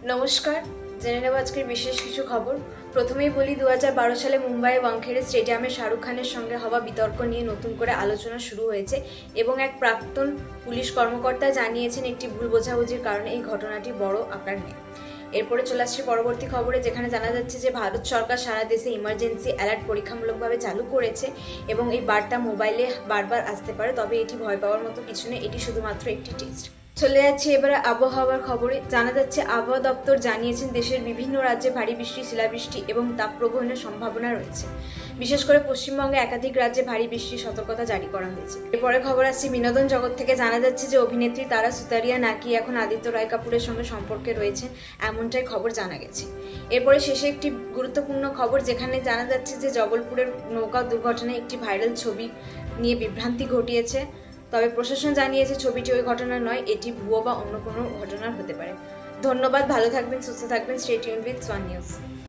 নমস্কার, জেনে নেব আজকের বিশেষ কিছু খবর। প্রথমেই বলি 2012 সালে মুম্বাইয়ের ওয়াংখেড়ে স্টেডিয়ামে শাহরুখ খানের সঙ্গে হওয়া বিতর্ক নিয়ে নতুন করে আলোচনা শুরু হয়েছে এবং এক প্রাক্তন পুলিশ কর্মকর্তা জানিয়েছেন একটি ভুল বোঝাবুঝির কারণে এই ঘটনাটি বড় আকার নেয়। এরপরে চলে আসছে পরবর্তী খবরে, যেখানে জানা যাচ্ছে যে ভারত সরকার সারা দেশে ইমার্জেন্সি অ্যালার্ট পরীক্ষামূলকভাবে চালু করেছে এবং এই বার্তা মোবাইলে বারবার আসতে পারে, তবে এটি ভয় পাওয়ার মতো কিছু নেই, এটি শুধুমাত্র একটি টেস্ট। চলে যাচ্ছে এবারে আবহাওয়ার খবরে। জানা যাচ্ছে আবহাওয়া দপ্তর জানিয়েছেন দেশের বিভিন্ন রাজ্যে ভারী বৃষ্টি, শিলাবৃষ্টি এবং তাপপ্রবাহের সম্ভাবনা রয়েছে। বিশেষ করে পশ্চিমবঙ্গে একাধিক রাজ্যে ভারী বৃষ্টির সতর্কতা জারি করা হয়েছে। এরপরে খবর আসছে বিনোদন জগৎ থেকে। জানা যাচ্ছে যে অভিনেত্রী তারা সুতারিয়া নাকি এখন আদিত্য রায় কাপুরের সঙ্গে সম্পর্কে রয়েছে, এমনটাই খবর জানা গেছে। এরপরে শেষে একটি গুরুত্বপূর্ণ খবর, যেখানে জানা যাচ্ছে যে জবলপুরের নৌকা দুর্ঘটনায় একটি ভাইরাল ছবি নিয়ে বিভ্রান্তি ঘটিয়েছে। তবে প্রশাসন জানিয়েছে ছবিটি ওই ঘটনা নয়, এটি ভুয়ো বা অন্য কোনো ঘটনার হতে পারে। ধন্যবাদ, ভালো থাকবেন, সুস্থ থাকবেন। Stay tuned with Swan news.